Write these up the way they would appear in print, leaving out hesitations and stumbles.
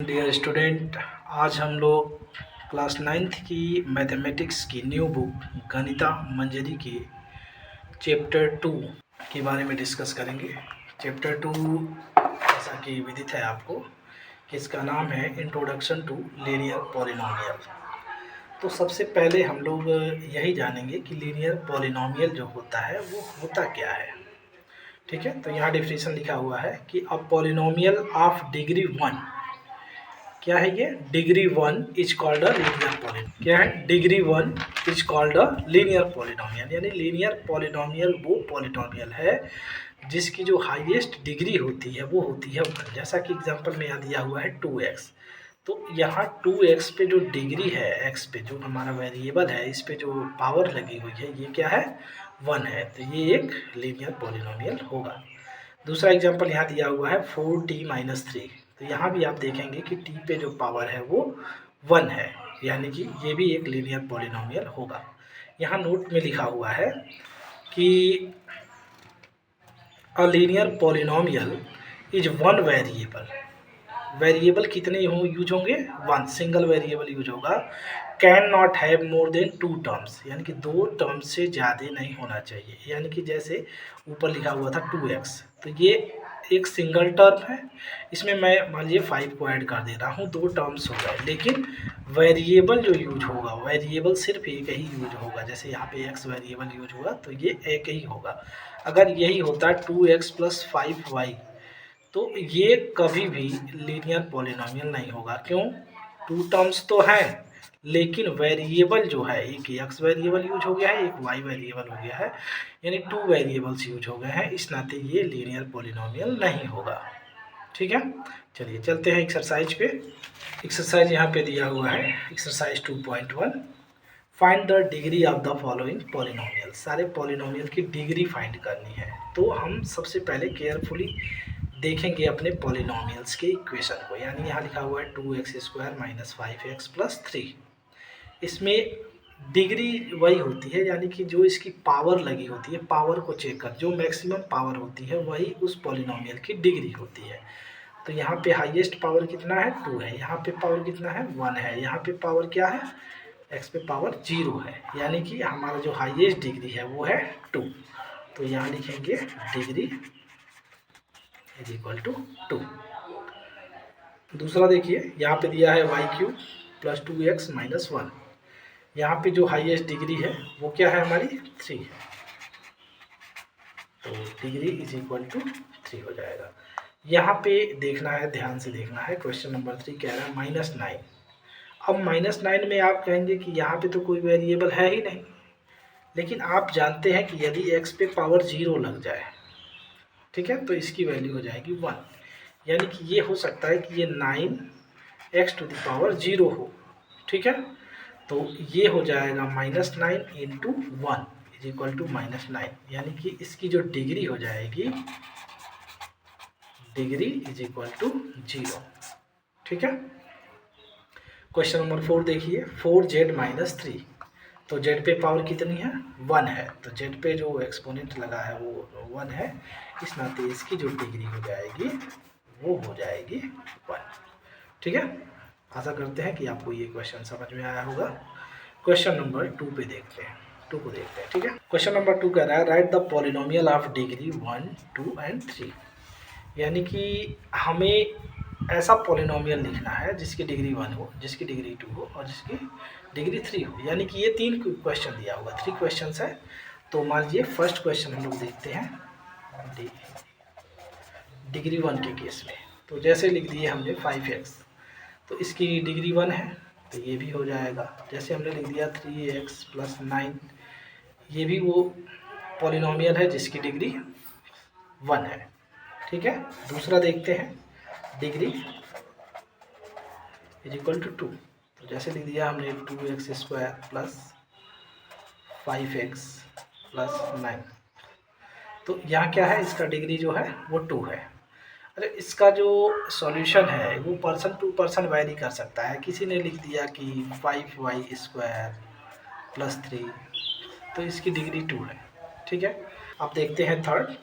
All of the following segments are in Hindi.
डियर स्टूडेंट, आज हम लोग क्लास 9th की मैथमेटिक्स की न्यू बुक गणिता मंजरी के चैप्टर 2 के बारे में डिस्कस करेंगे। चैप्टर 2 जैसा कि विदित है आपको कि इसका नाम है इंट्रोडक्शन टू लीनियर पॉलिनोमियल। तो सबसे पहले हम लोग यही जानेंगे कि लीनियर पॉलिनोमियल जो होता है वो होता क्या है। ठीक है, तो यहाँ डेफिनेशन लिखा हुआ है कि अ पॉलिनोमियल ऑफ डिग्री 1, क्या है ये, degree 1 is called a linear polynomial. क्या है, degree 1 is called a linear polynomial. यानी लीनियर पॉलिनोमियल वो पॉलिनोमियल है जिसकी जो हाईएस्ट डिग्री होती है वो होती है 1। जैसा कि एग्जांपल में यहाँ दिया हुआ है 2x, तो यहाँ 2x पे जो डिग्री है, x पे जो हमारा वेरिएबल है, इस पे जो पावर लगी हुई है ये क्या है, 1 है। तो ये एक लीनियर पॉलिनोमियल होगा। दूसरा एग्जांपल यहाँ दिया हुआ है 4t-3, तो यहाँ भी आप देखेंगे कि t पे जो पावर है वो 1 है, यानी कि ये भी एक लीनियर पॉलिनोमियल होगा। यहाँ नोट में लिखा हुआ है कि a linear polynomial is one variable. Variable कितने यूज होंगे, 1 सिंगल वेरिएबल यूज होगा। Can not have more than 2 terms, यानी कि 2 टर्म्स से ज़्यादा नहीं होना चाहिए। यानी कि जैसे ऊपर लिखा हुआ था 2x, तो ये एक सिंगल टर्म है, इसमें मैं मान लीजिए 5 को ऐड कर दे रहा हूँ, 2 टर्म्स हो गए। लेकिन वेरिएबल जो यूज होगा, वेरिएबल सिर्फ एक ही यूज होगा। जैसे यहाँ पे x वेरिएबल यूज हुआ तो ये एक ही होगा। अगर यही होता 2x + 5y, तो ये कभी भी लीनियर पॉलिनोमियल नहीं होगा। क्यों, 2 टर्म्स तो हैं लेकिन वेरिएबल जो है, एक एक्स वेरिएबल यूज हो गया है, एक वाई वेरिएबल हो गया है, यानी 2 वेरिएबल्स यूज हो गए हैं। इस नाते ये लीनियर पॉलिनोमियल नहीं होगा। ठीक है, चलिए चलते हैं एक्सरसाइज पे। एक्सरसाइज यहाँ पे दिया हुआ है, exercise 2.1, find the degree of the following polynomial. सारे पॉलिनोमियल की डिग्री फाइंड करनी है। तो हम सबसे पहले केयरफुली देखेंगे अपने पॉलिनोमियल्स के इक्वेशन को। यानी यहाँ लिखा हुआ है 2x² - 5x + 3। इसमें डिग्री वही होती है, यानी कि जो इसकी पावर लगी होती है, पावर को चेक कर, जो मैक्सिमम पावर होती है वही उस पॉलिनोमियल की डिग्री होती है। तो यहाँ पे हाईएस्ट पावर कितना है, 2 है। यहाँ पे पावर कितना है, 1 है। यहाँ पे पावर क्या है, x पे पावर 0 है। यानी कि हमारा जो हाईएस्ट डिग्री है वो है 2। तो यहाँ लिखेंगे डिग्री इज इक्वल टू 2। दूसरा देखिए, यहाँ पे दिया है y³ + 2x - 1। यहाँ पे जो हाईएस्ट डिग्री है वो क्या है, हमारी 3 है। तो डिग्री इज इक्वल टू 3 हो जाएगा। यहाँ पे देखना है, ध्यान से देखना है। क्वेश्चन नंबर 3 कह रहा है -9। अब -9 में आप कहेंगे कि यहाँ पे तो कोई वेरिएबल है ही नहीं, लेकिन आप जानते हैं कि यदि x पे पावर 0 लग जाए, ठीक है, तो इसकी वैल्यू हो जाएगी 1। यानी कि ये हो सकता है कि ये 9x⁴ 0 हो। ठीक है, तो ये हो जाएगा -9 × 1 = -9। यानी कि इसकी जो डिग्री हो जाएगी, डिग्री इज इक्वल टू 0। ठीक है, क्वेश्चन नंबर 4 देखिए, 4z - 3। तो z पे पावर कितनी है, 1 है। तो z पे जो एक्सपोनेंट लगा है वो 1 है। इस नाते इसकी जो डिग्री हो जाएगी वो हो जाएगी 1। ठीक है, आशा करते हैं कि आपको ये क्वेश्चन समझ में आया होगा। क्वेश्चन नंबर 2 पे देखते हैं, 2 को देखते हैं। ठीक है, क्वेश्चन नंबर 2 कह रहा है right the polynomial of degree 1, 2 and 3। यानी कि हमें ऐसा पॉलिनोमियल लिखना है जिसकी डिग्री 1 हो, जिसकी डिग्री 2 हो और जिसकी डिग्री 3 हो। यानी कि ये 3 क्वेश्चन दिया होगा, 3 क्वेश्चन है। तो मान लीजिए फर्स्ट क्वेश्चन हम लोग देखते हैं डिग्री 1 के केस में। तो जैसे लिख दिए हमने 5x, तो इसकी डिग्री 1 है, तो ये भी हो जाएगा। जैसे हमने लिख दिया 3x + 9, ये भी वो पॉलिनोमियल है जिसकी डिग्री 1 है। ठीक है, दूसरा देखते हैं, डिग्री इज इक्वल टू 2। तो जैसे लिख दिया हमने 2x² + 5x + 9। तो यहाँ क्या है, इसका डिग्री जो है वो 2 है। अरे इसका जो सॉल्यूशन है वो पर्सन टू पर्सन वैरी कर सकता है। किसी ने लिख दिया कि 5y² + 3, तो इसकी डिग्री 2 है। ठीक है, अब देखते हैं third,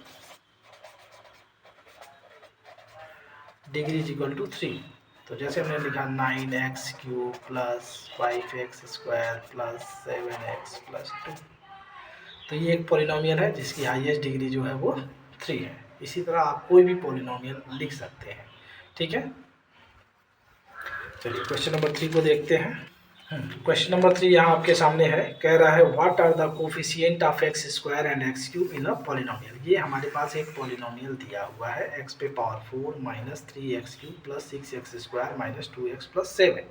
degree is equal to 3। तो जैसे हमने लिखा 9x³ plus 5x² plus 7x+2, तो ये एक पॉलिनोमियल है जिसकी हाईएस्ट डिग्री जो है वो 3 है। इसी तरह आप कोई भी पॉलिनोमियल लिख सकते हैं, ठीक है। चलिए क्वेश्चन नंबर 3 को देखते हैं। क्वेश्चन नंबर 3 यहाँ आपके सामने है, कह रहा है what are the coefficient of x² and x³ in a polynomial. ये हमारे पास एक पॉलिनोमियल दिया हुआ है x पे power 4 minus 3x³ plus 6x² minus 2x plus 7।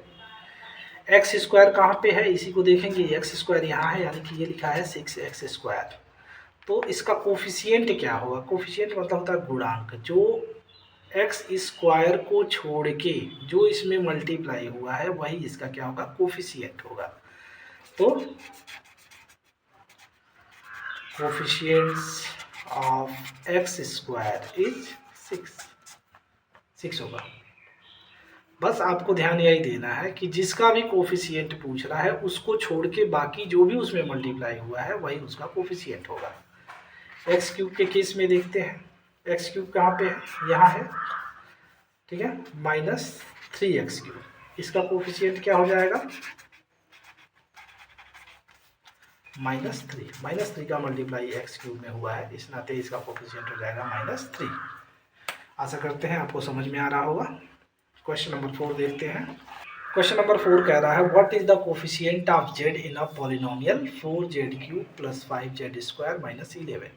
x² कहाँ पे है इसी को देखेंगे, x² यहाँ है, यानी कि ये लिखा है 6x²। तो इसका कोफिशिएंट क्या होगा, कोफिशिएंट मतलब होता है गुणांक, जो x² को छोड़ के जो इसमें मल्टीप्लाई हुआ है वही इसका क्या होगा, कोफिशिएंट होगा। तो कोफिशिएंट्स ऑफ x² इज 6 होगा। बस आपको ध्यान यही देना है कि जिसका भी कोफिशिएंट पूछ रहा है उसको छोड़ के बाकी जो भी उसमें मल्टीप्लाई हुआ है वही उसका कोफिशिएंट होगा। x³ के केस में देखते हैं, x³ कहाँ पे है, यहाँ है, ठीक है, माइनस 3x³। इसका कोफिशिएंट क्या हो जाएगा, -3 का मल्टीप्लाई x³ में हुआ है, इस नाते इसका कोफिशिएंट हो जाएगा -3। आशा करते हैं आपको समझ में आ रहा होगा। क्वेश्चन नंबर 4 देखते हैं। क्वेश्चन नंबर 4 कह रहा है what is the coefficient of z in a polynomial 4z³ plus 5z² minus 11।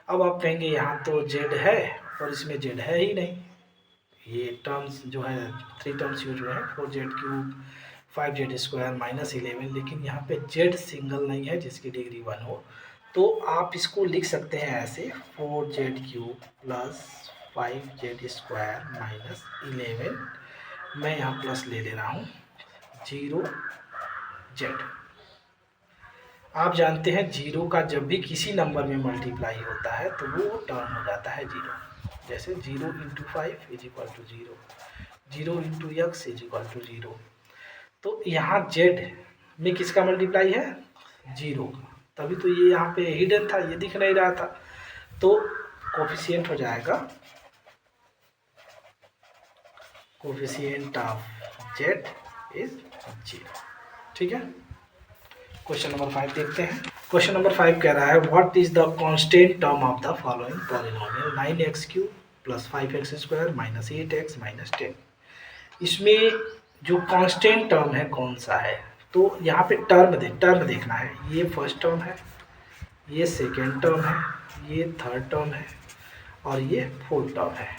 अब आप कहेंगे यहाँ तो z है और इसमें z है ही नहीं, ये टर्म्स जो है 3 टर्म्स यूज हुए हैं 4z³ 5z² माइनस 11, लेकिन यहाँ पे z सिंगल नहीं है जिसकी डिग्री 1 हो। तो आप इसको लिख सकते हैं ऐसे 4z³ प्लस 5z² माइनस 11, मैं यहाँ प्लस ले रहा हूँ 0z। आप जानते हैं 0 का जब भी किसी नंबर में मल्टीप्लाई होता है तो वो टर्म हो जाता है 0। जैसे 0 × 5 is equal to 0, 0 × x is equal to 0। तो यहाँ z में किसका मल्टीप्लाई है, 0, तभी तो ये यहाँ पे हिडन था, ये दिख नहीं रहा था। तो कोफिशिएंट हो जाएगा, कोफिशिएंट ऑफ z इज 0, ठीक है। क्वेश्चन नंबर 5 देखते हैं। क्वेश्चन नंबर 5 कह रहा है what is the constant term of the following polynomial 9x³ plus 5x² minus 8x minus 10। इसमें जो कांस्टेंट टर्म है कौन सा है, तो यहाँ पे टर्म देखना है। ये फर्स्ट टर्म है, ये सेकेंड टर्म है, ये थर्ड टर्म है और ये फोर्थ टर्म है।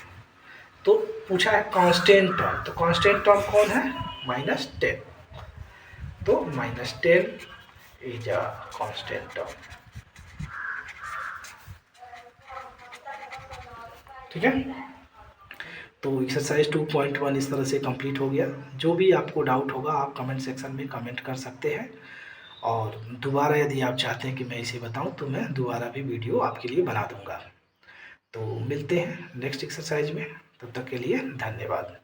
तो पूछा है कांस्टेंट टर्म, तो कांस्टेंट टर्म कौन है, -10। तो -10 इज अ कांस्टेंट टर्म, ठीक है। तो एक्सरसाइज 2.1 इस तरह से कंप्लीट हो गया। जो भी आपको डाउट होगा आप कमेंट सेक्शन में कमेंट कर सकते हैं, और दोबारा यदि आप चाहते हैं कि मैं इसे बताऊं तो मैं दोबारा भी वीडियो आपके लिए बना दूंगा। तो मिलते हैं नेक्स्ट एक्सरसाइज में, तब तक के लिए धन्यवाद।